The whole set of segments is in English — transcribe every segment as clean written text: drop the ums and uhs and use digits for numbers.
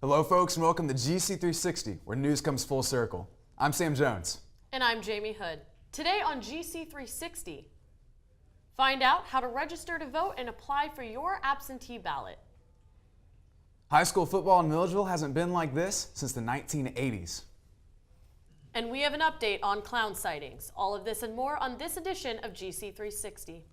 Hello folks and welcome to GC360, where news comes full circle. I'm Sam Jones. And I'm Jamie Hood. Today on GC360, find out how to register to vote and apply for your absentee ballot. High school football in Milledgeville hasn't been like this since the 1980s. And we have an update on clown sightings. All of this and more on this edition of GC360.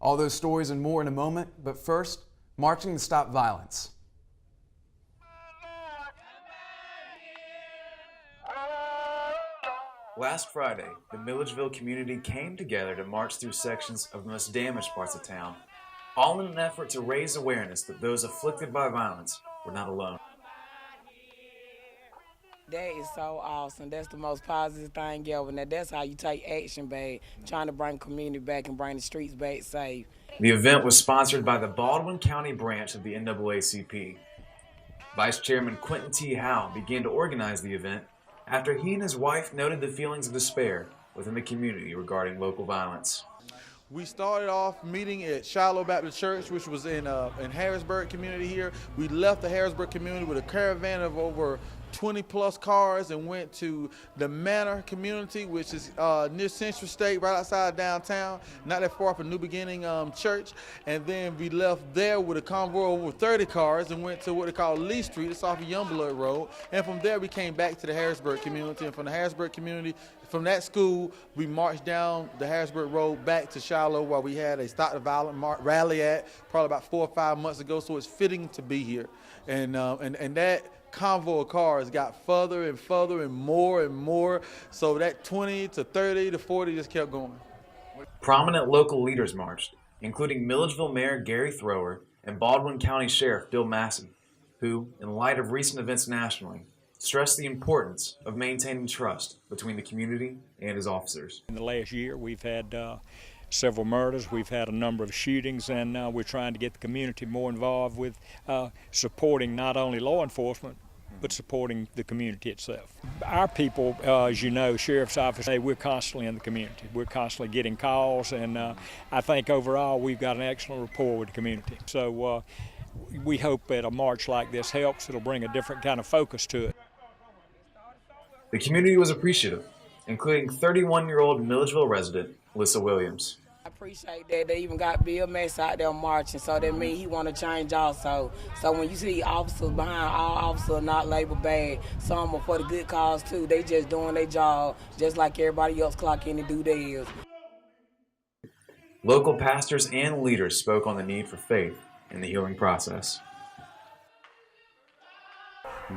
All those stories and more in a moment, but first, marching to stop violence. Last Friday, the Milledgeville community came together to march through sections of the most damaged parts of town, all in an effort to raise awareness that those afflicted by violence were not alone. That is so awesome. That's the most positive thing ever. Now that's how you take action back, trying to bring community back and bring the streets back safe. The event was sponsored by the Baldwin County branch of the NAACP. Vice Chairman Quentin T. Howe began to organize the event after he and his wife noted the feelings of despair within the community regarding local violence. We started off meeting at Shiloh Baptist Church, which was in Harrisburg community here. We left the Harrisburg community with a caravan of over 20 plus cars and went to the Manor community, which is near Central State, right outside downtown, not that far from New Beginning Church. And then we left there with a convoy of over 30 cars and went to what they call Lee Street. It's off of Youngblood Road. And from there we came back to the Harrisburg community. And from the Harrisburg community, from that school, we marched down the Harrisburg Road back to Shiloh, where we had a Stop the Violent rally at probably about 4 or 5 months ago. So it's fitting to be here. And that convoy of cars got further and further and more. So that 20 to 30 to 40 just kept going. Prominent local leaders marched, including Milledgeville Mayor Gary Thrower and Baldwin County Sheriff Bill Massey, who, in light of recent events nationally, stressed the importance of maintaining trust between the community and his officers. In the last year, we've had several murders, we've had a number of shootings, and we're trying to get the community more involved with supporting not only law enforcement, but supporting the community itself. Our people, as you know, Sheriff's Office, we're constantly in the community. We're constantly getting calls, and I think overall we've got an excellent rapport with the community. So we hope that a march like this helps. It'll bring a different kind of focus to it. The community was appreciative, including 31-year-old Milledgeville resident Lissa Williams. I appreciate that they even got Bill Massey out there marching, so that means he want to change also. So when you see officers behind, all officers are not labeled bad. Some are for the good cause too. They just doing their job, just like everybody else clock in and do theirs. Local pastors and leaders spoke on the need for faith in the healing process.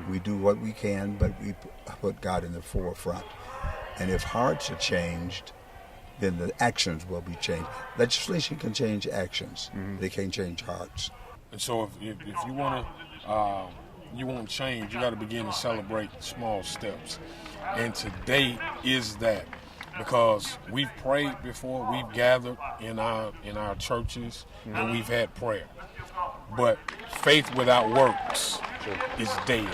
We do what we can, but we put God in the forefront. And if hearts are changed, then the actions will be changed. Legislation can change actions. They can't change hearts. And so if you want change, you got to begin to celebrate small steps. And today is that, because we've prayed before, we've gathered in our churches, and we've had prayer. But faith without works is dead.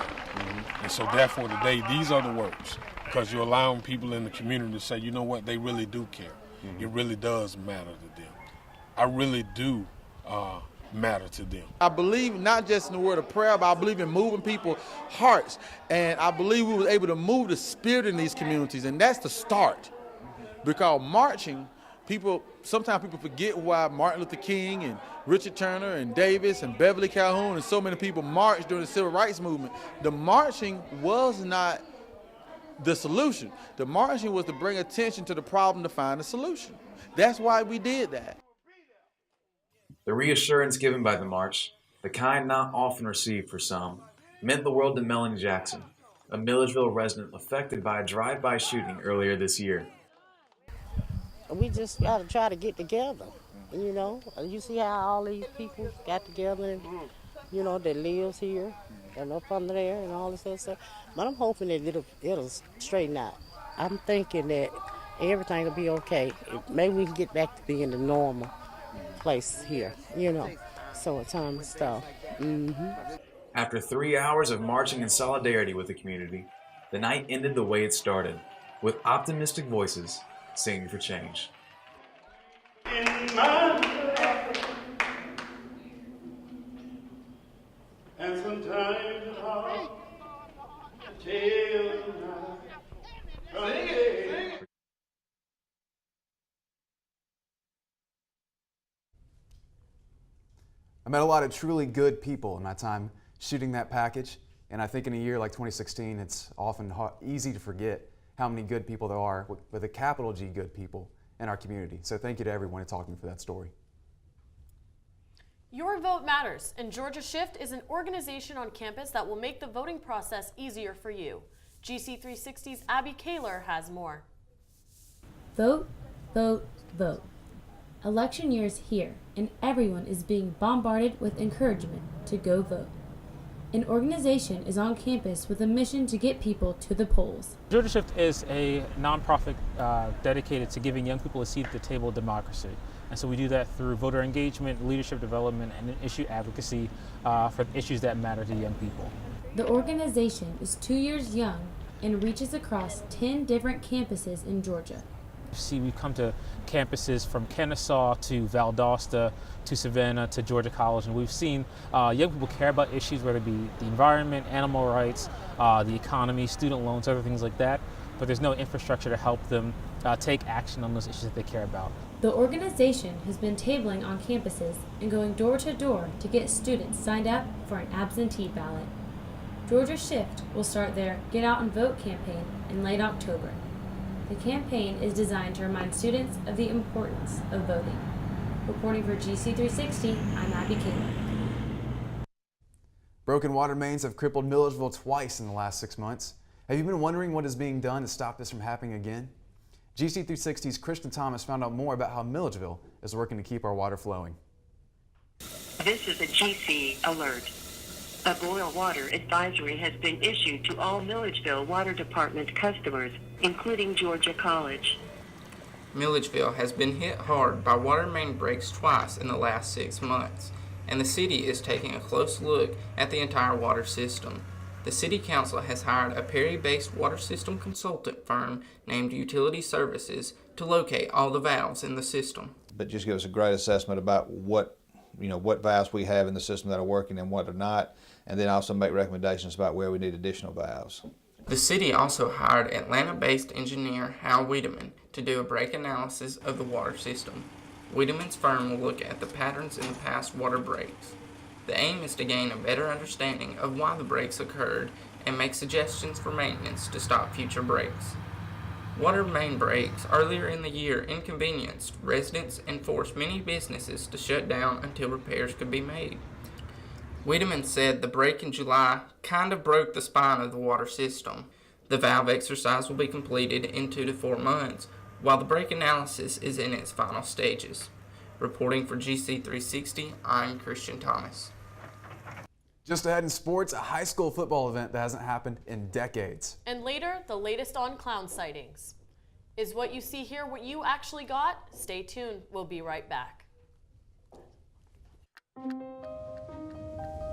And so therefore today, these are the works, because you're allowing people in the community to say, you know what, they really do care. It really does matter to them. I really do matter to them. I believe not just in the word of prayer, but I believe in moving people's hearts. And I believe we were able to move the spirit in these communities, and that's the start. Because marching, sometimes people forget why Martin Luther King and Richard Turner and Davis and Beverly Calhoun and so many people marched during the Civil Rights Movement. The marching was not the solution. The marching was to bring attention to the problem to find a solution. That's why we did that. The reassurance given by the march, the kind not often received for some, meant the world to Melanie Jackson, a Milledgeville resident affected by a drive-by shooting earlier this year. We just got to try to get together, you know. You see how all these people got together, and, you know, that lives here and up under there and all this other stuff. But I'm hoping that it'll straighten out. I'm thinking that everything will be okay. Maybe we can get back to being the normal place here, summertime and stuff. After 3 hours of marching in solidarity with the community, the night ended the way it started, with optimistic voices singing for change. In my life, and sometimes it's hard to tell from the day. I met a lot of truly good people in my time shooting that package, and I think in a year like 2016, it's often easy to forget how many good people there are, with a capital G good people, in our community. So thank you to everyone who talked me for that story. Your vote matters, and Georgia Shift is an organization on campus that will make the voting process easier for you. GC360's Abby Kaler has more. Vote, vote, vote. Election year is here, and everyone is being bombarded with encouragement to go vote. An organization is on campus with a mission to get people to the polls. Georgia Shift is a nonprofit dedicated to giving young people a seat at the table of democracy. And so we do that through voter engagement, leadership development, and issue advocacy for issues that matter to young people. The organization is 2 years young and reaches across 10 different campuses in Georgia. See, we come to campuses from Kennesaw to Valdosta to Savannah to Georgia College, and we've seen young people care about issues, whether it be the environment, animal rights, the economy, student loans, other things like that, but there's no infrastructure to help them take action on those issues that they care about. The organization has been tabling on campuses and going door to door to get students signed up for an absentee ballot. Georgia Shift will start their Get Out and Vote campaign in late October. The campaign is designed to remind students of the importance of voting. Reporting for GC360, I'm Abby Kaler. Broken water mains have crippled Milledgeville twice in the last 6 months. Have you been wondering what is being done to stop this from happening again? GC360's Christian Thomas found out more about how Milledgeville is working to keep our water flowing. This is a GC alert. A boil water advisory has been issued to all Milledgeville Water Department customers, including Georgia College. Milledgeville has been hit hard by water main breaks twice in the last 6 months, and the city is taking a close look at the entire water system. The City Council has hired a Perry-based water system consultant firm named Utility Services to locate all the valves in the system. But just give us a great assessment about what valves we have in the system that are working and what are not, and then also make recommendations about where we need additional valves. The city also hired Atlanta-based engineer Hal Wiedemann to do a break analysis of the water system. Wiedemann's firm will look at the patterns in the past water breaks. The aim is to gain a better understanding of why the breaks occurred and make suggestions for maintenance to stop future breaks. Water main breaks earlier in the year inconvenienced residents and forced many businesses to shut down until repairs could be made. Wiedemann said the break in July kind of broke the spine of the water system. The valve exercise will be completed in 2 to 4 months, while the break analysis is in its final stages. Reporting for GC360, I'm Christian Thomas. Just ahead in sports, a high school football event that hasn't happened in decades. And later, the latest on clown sightings. Is what you see here what you actually got? Stay tuned. We'll be right back.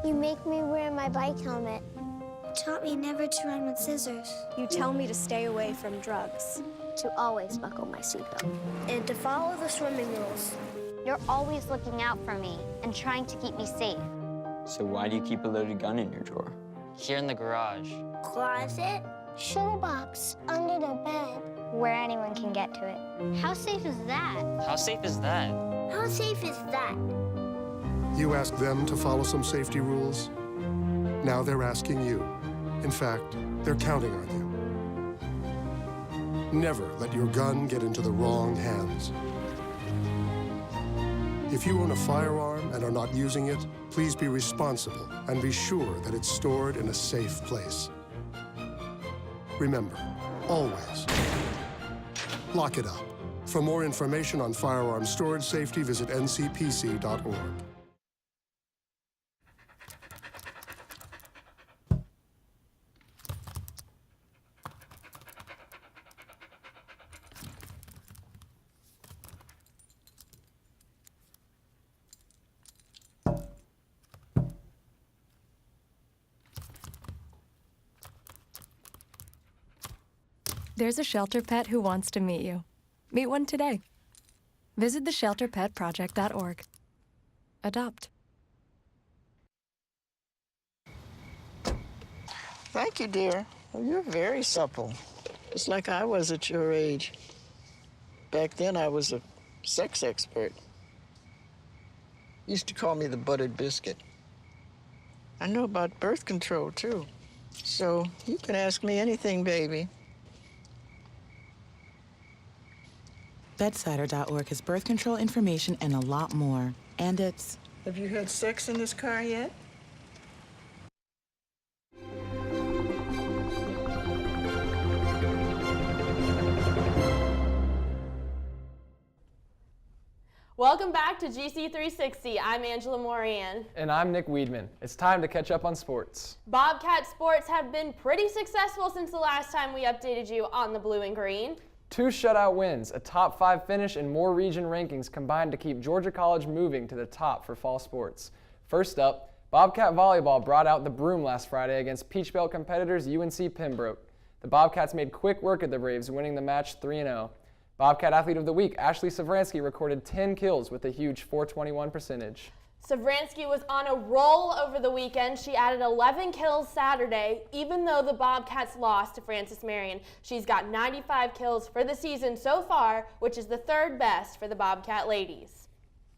You make me wear my bike helmet. Taught me never to run with scissors. You tell me to stay away from drugs. To always buckle my seatbelt. And to follow the swimming rules. You're always looking out for me and trying to keep me safe. So why do you keep a loaded gun in your drawer? Here in the garage. Closet. Shoebox. Under the bed. Where anyone can get to it. How safe is that? How safe is that? How safe is that? You asked them to follow some safety rules. Now they're asking you. In fact, they're counting on you. Never let your gun get into the wrong hands. If you own a firearm and are not using it, please be responsible and be sure that it's stored in a safe place. Remember, always lock it up. For more information on firearm storage safety, visit ncpc.org. There's a shelter pet who wants to meet you. Meet one today. Visit theshelterpetproject.org. Adopt. Thank you, dear. Well, you're very supple. Just like I was at your age. Back then, I was a sex expert. Used to call me the buttered biscuit. I know about birth control, too. So you can ask me anything, baby. Bedsider.org has birth control information and a lot more. And it's... Have you had sex in this car yet? Welcome back to GC 360. I'm Angela Morian. And I'm Nick Weedman. It's time to catch up on sports. Bobcat sports have been pretty successful since the last time we updated you on the blue and green. 2 shutout wins, a top 5 finish, and more region rankings combined to keep Georgia College moving to the top for fall sports. First up, Bobcat volleyball brought out the broom last Friday against Peach Belt competitors UNC Pembroke. The Bobcats made quick work of the Braves, winning the match 3-0. Bobcat Athlete of the Week, Ashley Savransky, recorded 10 kills with a huge .421 percentage. Savransky was on a roll over the weekend. She added 11 kills Saturday, even though the Bobcats lost to Frances Marion. She's got 95 kills for the season so far, which is the 3rd best for the Bobcat ladies.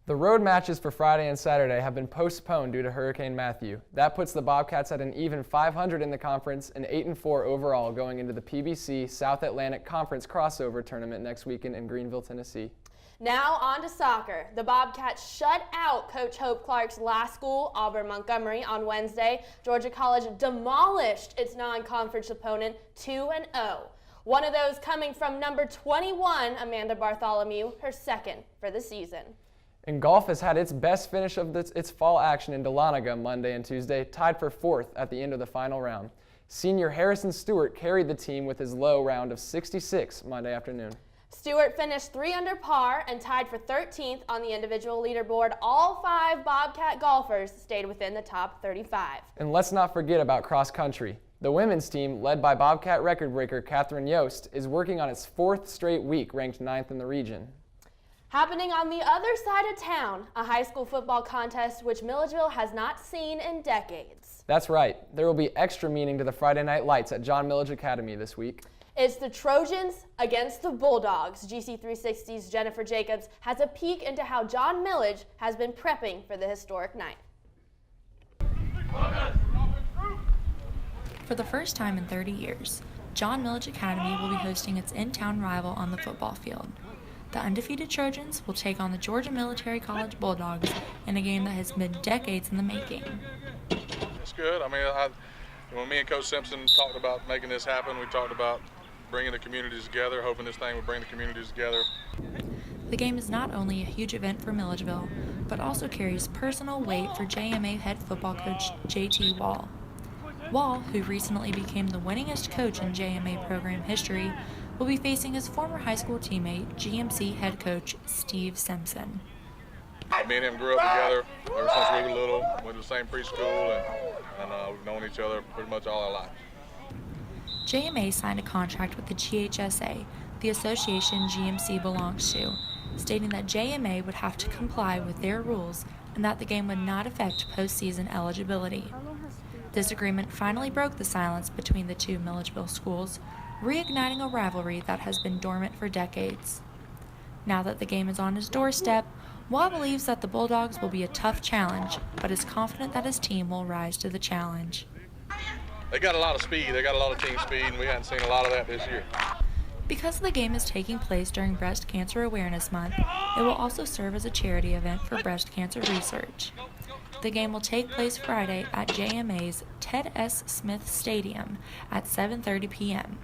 The road matches for Friday and Saturday have been postponed due to Hurricane Matthew. That puts the Bobcats at an even 500 in the conference and 8-4 overall going into the PBC South Atlantic Conference crossover tournament next weekend in Greenville, Tennessee. Now on to soccer. The Bobcats shut out Coach Hope Clark's last school, Auburn Montgomery, on Wednesday. Georgia College demolished its non-conference opponent 2-0. One of those coming from number 21, Amanda Bartholomew, her 2nd for the season. And golf has had its best finish of its fall action in Dahlonega Monday and Tuesday, tied for 4th at the end of the final round. Senior Harrison Stewart carried the team with his low round of 66 Monday afternoon. Stewart finished 3 under par and tied for 13th on the individual leaderboard. All 5 Bobcat golfers stayed within the top 35. And let's not forget about cross country. The women's team, led by Bobcat record breaker Catherine Yost, is working on its 4th straight week, ranked 9th in the region. Happening on the other side of town, a high school football contest which Milledgeville has not seen in decades. That's right. There will be extra meaning to the Friday Night Lights at John Milledge Academy this week. It's the Trojans against the Bulldogs. GC 360's Jennifer Jacobs has a peek into how John Milledge has been prepping for the historic night. For the first time in 30 years, John Milledge Academy will be hosting its in-town rival on the football field. The undefeated Trojans will take on the Georgia Military College Bulldogs in a game that has been decades in the making. It's good. I mean, when me and Coach Simpson talked about making this happen, we talked about bringing the communities together, hoping this thing would bring the communities together. The game is not only a huge event for Milledgeville, but also carries personal weight for JMA head football coach J.T. Wall. Wall, who recently became the winningest coach in JMA program history, will be facing his former high school teammate, GMC head coach Steve Simpson. Me and him grew up together ever since we were little, went to the same preschool, and we've known each other pretty much all our lives. JMA signed a contract with the GHSA, the association GMC belongs to, stating that JMA would have to comply with their rules and that the game would not affect postseason eligibility. This agreement finally broke the silence between the two Milledgeville schools, reigniting a rivalry that has been dormant for decades. Now that the game is on his doorstep, Wall believes that the Bulldogs will be a tough challenge, but is confident that his team will rise to the challenge. They got a lot of speed. They got a lot of team speed, and we hadn't seen a lot of that this year. Because the game is taking place during Breast Cancer Awareness Month, it will also serve as a charity event for breast cancer research. The game will take place Friday at JMA's Ted S. Smith Stadium at 7:30 p.m.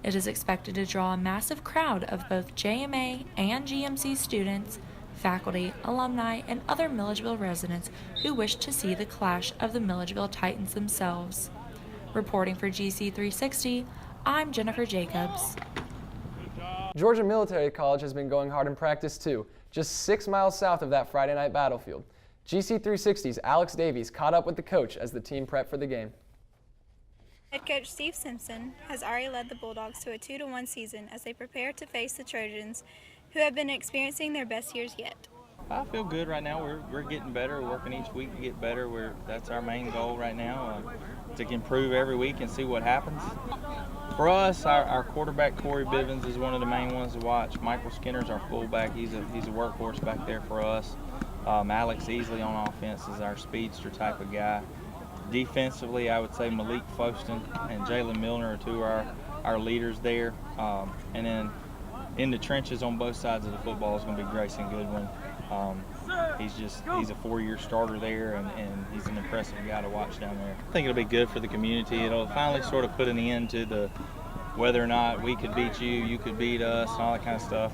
It is expected to draw a massive crowd of both JMA and GMC students, faculty, alumni, and other Milledgeville residents who wish to see the clash of the Milledgeville Titans themselves. Reporting for GC 360, I'm Jennifer Jacobs. Georgia Military College has been going hard in practice too, just 6 miles south of that Friday night battlefield. GC 360's Alex Davies caught up with the coach as the team prepped for the game. Head coach Steve Simpson has already led the Bulldogs to a 2-1 season as they prepare to face the Trojans, who have been experiencing their best years yet. I feel good right now. We're getting better, working each week to get better. That's our main goal right now, to improve every week and see what happens. For us, our quarterback Corey Bivens is one of the main ones to watch. Michael Skinner's our fullback. He's a workhorse back there for us. Alex Easley on offense is our speedster type of guy. Defensively, I would say Malik Foston and Jalen Milner are two of our leaders there. And then in the trenches on both sides of the football is going to be Grayson Goodwin. He's a 4-year starter there, and he's an impressive guy to watch down there. I think it'll be good for the community. It'll finally sort of put an end to the whether or not we could beat you, you could beat us, and all that kind of stuff.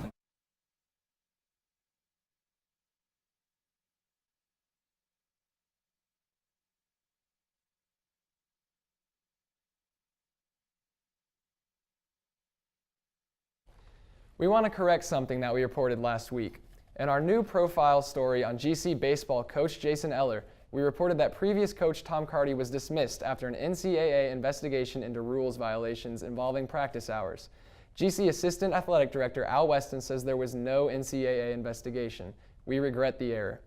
We want to correct something that we reported last week. In our new profile story on GC Baseball coach Jason Eller, we reported that previous coach Tom Carty was dismissed after an NCAA investigation into rules violations involving practice hours. GC Assistant Athletic Director Al Weston says there was no NCAA investigation. We regret the error.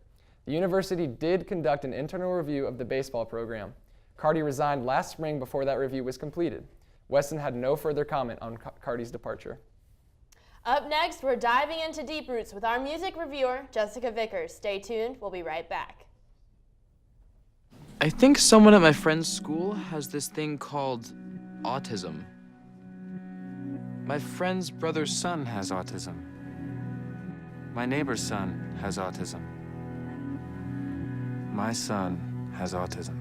The university did conduct an internal review of the baseball program. Carty resigned last spring before that review was completed. Weston had no further comment on Carty's departure. Up next, we're diving into Deep Roots with our music reviewer, Jessica Vickers. Stay tuned. We'll be right back. I think someone at my friend's school has this thing called autism. My friend's brother's son has autism. My neighbor's son has autism. My son has autism.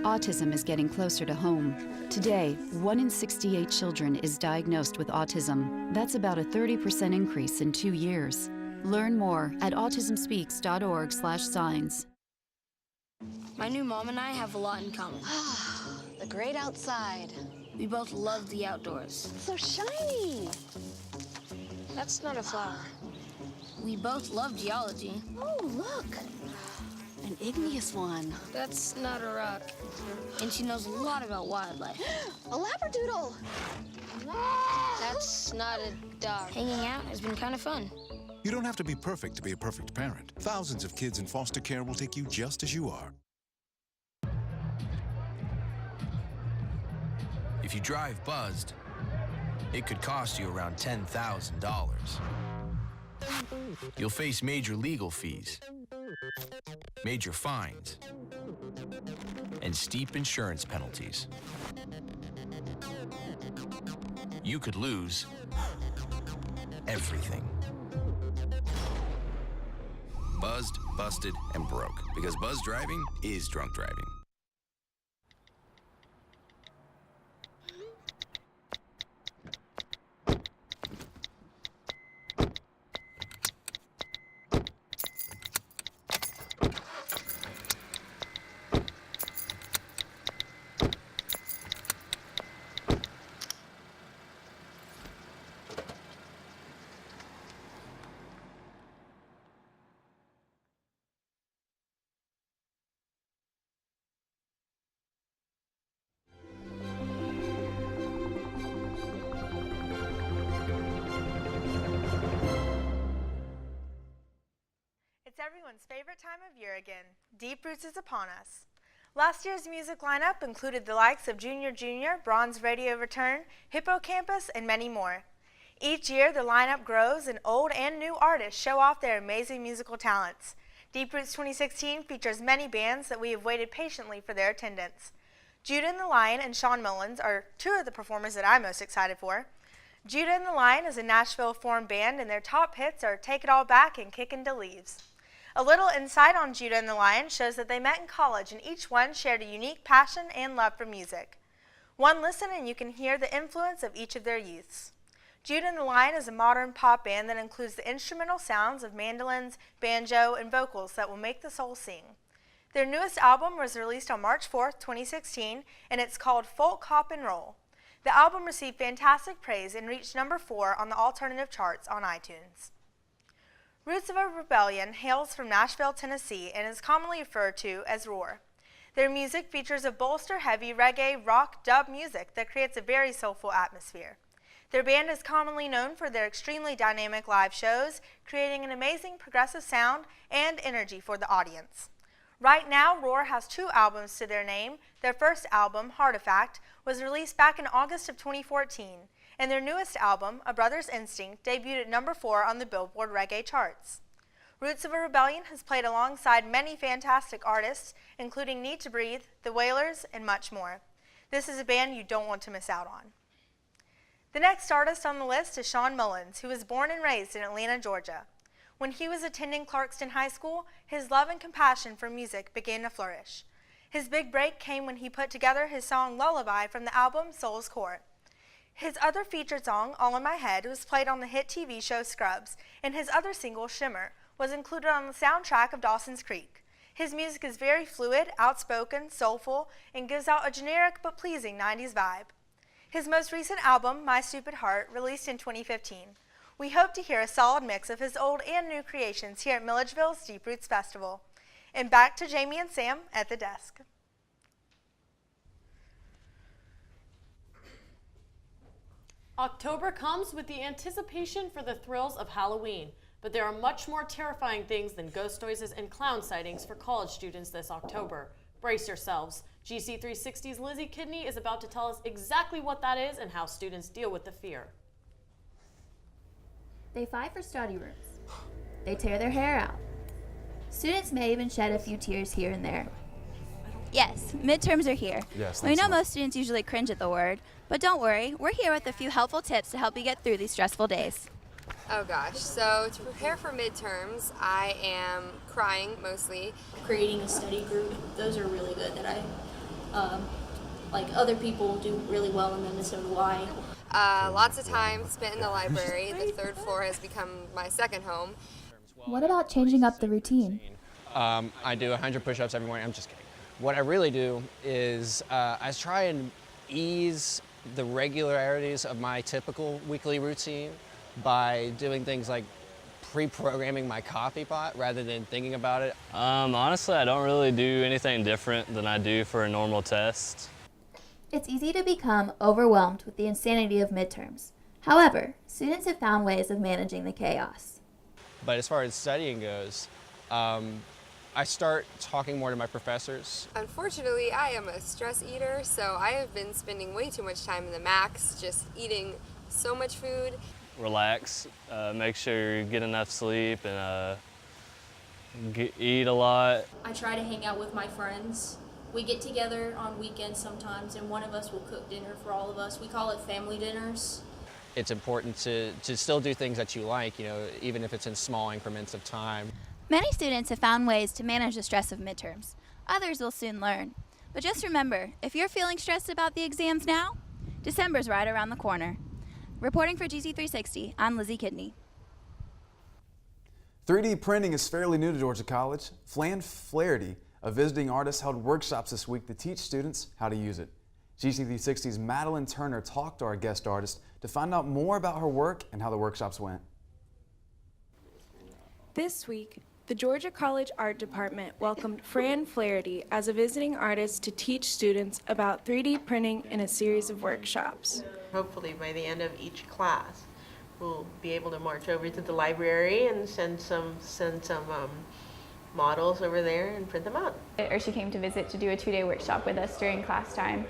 Autism is getting closer to home. Today, 1 in 68 children is diagnosed with autism. That's about a 30% increase in 2 years. Learn more at autismspeaks.org/signs. My new mom and I have a lot in common. The great outside. We both love the outdoors. It's so shiny. That's not a flower. We both love geology. Oh, look. An igneous one. That's not a rock. And she knows a lot about wildlife. A labradoodle. That's not a dog. Hanging out has been kind of fun. You don't have to be perfect to be a perfect parent. Thousands of kids in foster care will take you just as you are. If you drive buzzed, it could cost you around $10,000. You'll face major legal fees, major fines, and steep insurance penalties. You could lose everything. Buzzed, busted, and broke, because buzz driving is drunk driving. It's everyone's favorite time of year again. Deep Roots is upon us. Last year's music lineup included the likes of Junior Junior, Bronze Radio Return, Hippocampus, and many more. Each year, the lineup grows and old and new artists show off their amazing musical talents. Deep Roots 2016 features many bands that we have waited patiently for their attendance. Judah and the Lion and Sean Mullins are two of the performers that I'm most excited for. Judah and the Lion is a Nashville-formed band, and their top hits are Take It All Back and Kickin' the Leaves. A little insight on Judah and the Lion shows that they met in college, and each one shared a unique passion and love for music. One listen and you can hear the influence of each of their youths. Judah and the Lion is a modern pop band that includes the instrumental sounds of mandolins, banjo, and vocals that will make the soul sing. Their newest album was released on March 4th, 2016, and it's called Folk Hop and Roll. The album received fantastic praise and reached number 4 on the alternative charts on iTunes. Roots of a Rebellion hails from Nashville, Tennessee, and is commonly referred to as Roar. Their music features a bolster-heavy reggae, rock, dub music that creates a very soulful atmosphere. Their band is commonly known for their extremely dynamic live shows, creating an amazing progressive sound and energy for the audience. Right now, Roar has 2 albums to their name. Their first album, Heartifact, was released back in August of 2014, and their newest album, A Brother's Instinct, debuted at number 4 on the Billboard Reggae charts. Roots of a Rebellion has played alongside many fantastic artists, including Need to Breathe, The Wailers, and much more. This is a band you don't want to miss out on. The next artist on the list is Sean Mullins, who was born and raised in Atlanta, Georgia. When he was attending Clarkston High School, his love and compassion for music began to flourish. His big break came when he put together his song Lullaby from the album Soul's Core. His other featured song, All in My Head, was played on the hit TV show Scrubs, and his other single, Shimmer, was included on the soundtrack of Dawson's Creek. His music is very fluid, outspoken, soulful, and gives out a generic but pleasing 90s vibe. His most recent album, My Stupid Heart, released in 2015. We hope to hear a solid mix of his old and new creations here at Milledgeville's Deep Roots Festival. And back to Jamie and Sam at the desk. October comes with the anticipation for the thrills of Halloween, but there are much more terrifying things than ghost noises and clown sightings for college students this October. Brace yourselves. GC 360's Lizzie Kidney is about to tell us exactly what that is and how students deal with the fear. They fight for study rooms. They tear their hair out. Students may even shed a few tears here and there. Yes, midterms are here. Yes, we know most students usually cringe at the word, but don't worry, we're here with a few helpful tips to help you get through these stressful days. Oh gosh, so to prepare for midterms, I am crying mostly. Creating a study group, those are really good that like other people do really well in them and so do I. Lots of time spent in the library. The 3rd floor has become my second home. What about changing up the routine? I do 100 push-ups every morning. I'm just kidding. What I really do is I try and ease the regularities of my typical weekly routine by doing things like pre-programming my coffee pot rather than thinking about it. Honestly, I don't really do anything different than I do for a normal test. It's easy to become overwhelmed with the insanity of midterms. However, students have found ways of managing the chaos. But as far as studying goes, I start talking more to my professors. Unfortunately, I am a stress eater, so I have been spending way too much time in the max, just eating so much food. Relax, make sure you get enough sleep, and eat a lot. I try to hang out with my friends. We get together on weekends sometimes, and one of us will cook dinner for all of us. We call it family dinners. It's important to still do things that you like, even if it's in small increments of time. Many students have found ways to manage the stress of midterms. Others will soon learn. But just remember, if you're feeling stressed about the exams now, December's right around the corner. Reporting for GC 360, I'm Lizzie Kidney. 3D printing is fairly new to Georgia College. Flan Flaherty, a visiting artist, held workshops this week to teach students how to use it. GC 360's Madeline Turner talked to our guest artist to find out more about her work and how the workshops went. This week, the Georgia College Art Department welcomed Fran Flaherty as a visiting artist to teach students about 3D printing in a series of workshops. Hopefully by the end of each class, we'll be able to march over to the library and send some models over there and print them out. She came to visit to do a 2-day workshop with us during class time,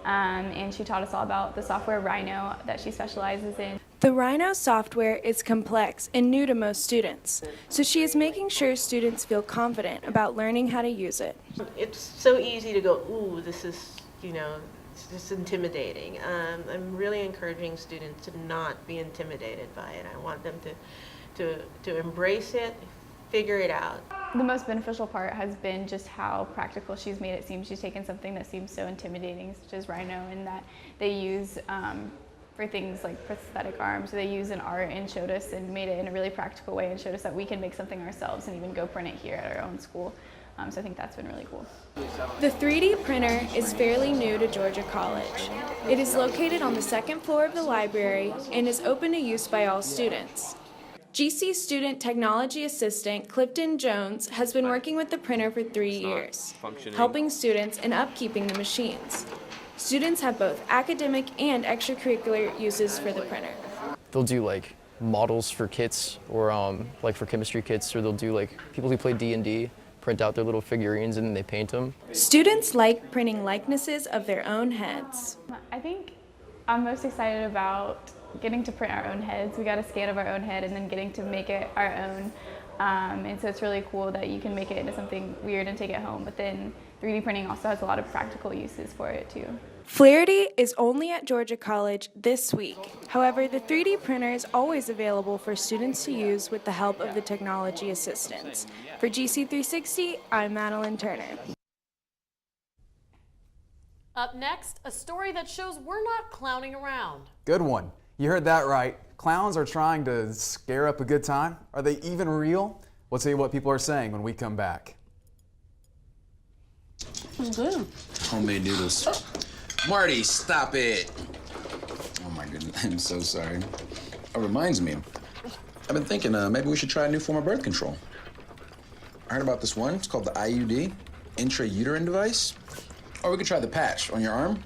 and she taught us all about the software Rhino that she specializes in. The Rhino software is complex and new to most students, so she is making sure students feel confident about learning how to use it. It's so easy to go, ooh, this is, it's just intimidating. I'm really encouraging students to not be intimidated by it. I want them to embrace it, figure it out. The most beneficial part has been just how practical she's made it seem. She's taken something that seems so intimidating, such as Rhino, and that they use for things like prosthetic arms. They use in art and showed us and made it in a really practical way and showed us that we can make something ourselves and even go print it here at our own school. So I think that's been really cool. The 3D printer is fairly new to Georgia College. It is located on the 2nd floor of the library and is open to use by all students. GC student technology assistant Clifton Jones has been working with the printer for 3 years, helping students in upkeeping the machines. Students have both academic and extracurricular uses for the printer. They'll do like models for kits, or like for chemistry kits, or they'll do like people who play D&D print out their little figurines and then they paint them. Students like printing likenesses of their own heads. I think I'm most excited about getting to print our own heads. We got a scan of our own head and then getting to make it our own. And so it's really cool that you can make it into something weird and take it home, but then 3D printing also has a lot of practical uses for it too. Flaherty is only at Georgia College this week. However, the 3D printer is always available for students to use with the help of the technology assistants. For GC360, I'm Madeline Turner. Up next, a story that shows we're not clowning around. Good one. You heard that right. Clowns are trying to scare up a good time. Are they even real? We'll tell you what people are saying when we come back. It's good. Homemade noodles. Marty, stop it. Oh my goodness, I'm so sorry. It reminds me, I've been thinking maybe we should try a new form of birth control. I heard about this one, it's called the IUD, intrauterine device. Or we could try the patch on your arm.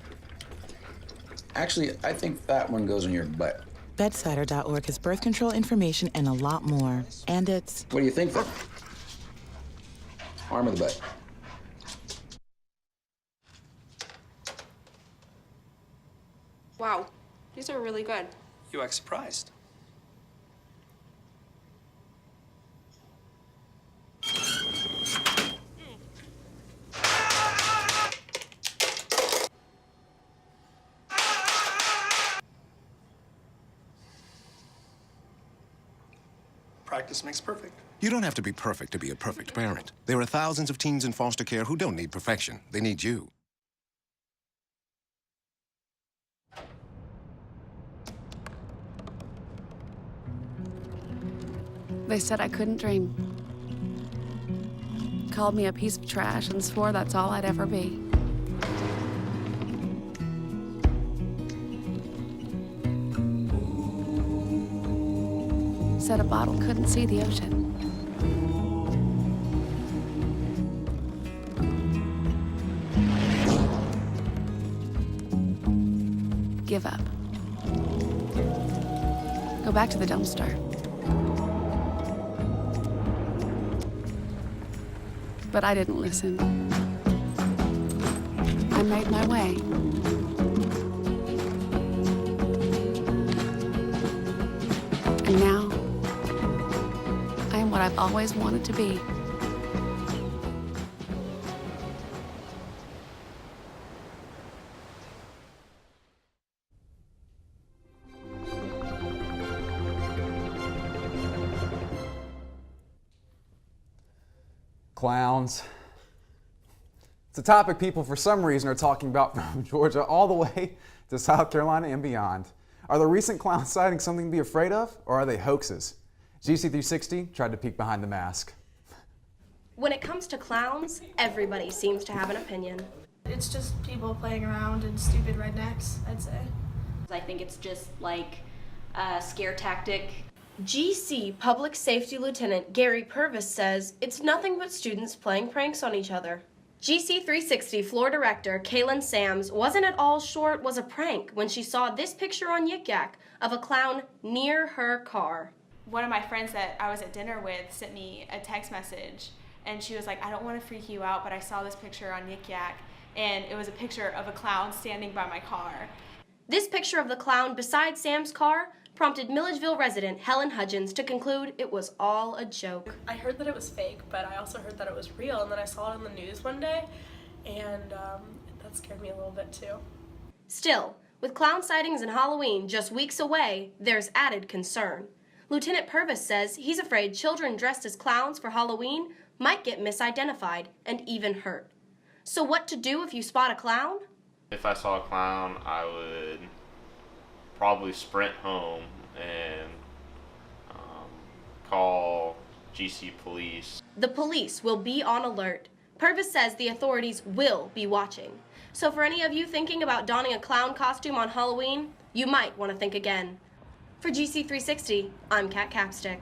Actually, I think that one goes on your butt. Bedsider.org has birth control information and a lot more. And it's... What do you think then? Arm or the butt? Wow, these are really good. You act surprised. Practice makes perfect. You don't have to be perfect to be a perfect parent. There are thousands of teens in foster care who don't need perfection. They need you. They said I couldn't dream. Called me a piece of trash and swore that's all I'd ever be. Said a bottle couldn't see the ocean. Give up. Go back to the dumpster. But I didn't listen. I made my way. And now, I am what I've always wanted to be. Clowns. It's a topic people for some reason are talking about from Georgia all the way to South Carolina and beyond. Are the recent clown sightings something to be afraid of, or are they hoaxes? GC360 tried to peek behind the mask. When it comes to clowns, everybody seems to have an opinion. It's just people playing around and stupid rednecks, I'd say. I think it's just like a scare tactic. GC Public Safety Lieutenant Gary Purvis says it's nothing but students playing pranks on each other. GC 360 Floor Director Kaylin Sams wasn't at all sure it was a prank when she saw this picture on Yik Yak of a clown near her car. One of my friends that I was at dinner with sent me a text message, and she was like, I don't want to freak you out, but I saw this picture on Yik Yak, and it was a picture of a clown standing by my car. This picture of the clown beside Sam's car prompted Milledgeville resident Helen Hudgens to conclude it was all a joke. I heard that it was fake, but I also heard that it was real, and then I saw it on the news one day, and that scared me a little bit too. Still, with clown sightings and Halloween just weeks away, there's added concern. Lieutenant Purvis says he's afraid children dressed as clowns for Halloween might get misidentified and even hurt. So what to do if you spot a clown? If I saw a clown, I would probably sprint home and call GC police. The police will be on alert. Purvis says the authorities will be watching. So for any of you thinking about donning a clown costume on Halloween, you might want to think again. For GC360, I'm Kat Capstick.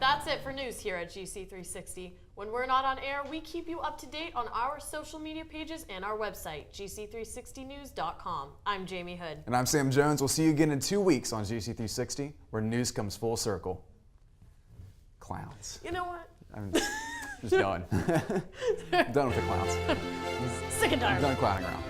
That's it for news here at GC360. When we're not on air, we keep you up to date on our social media pages and our website, gc360news.com. I'm Jamie Hood. And I'm Sam Jones. We'll see you again in 2 weeks on GC360, where news comes full circle. Clowns. You know what? I'm just done. I'm done with the clowns. Sick and tired. I'm done clowning around.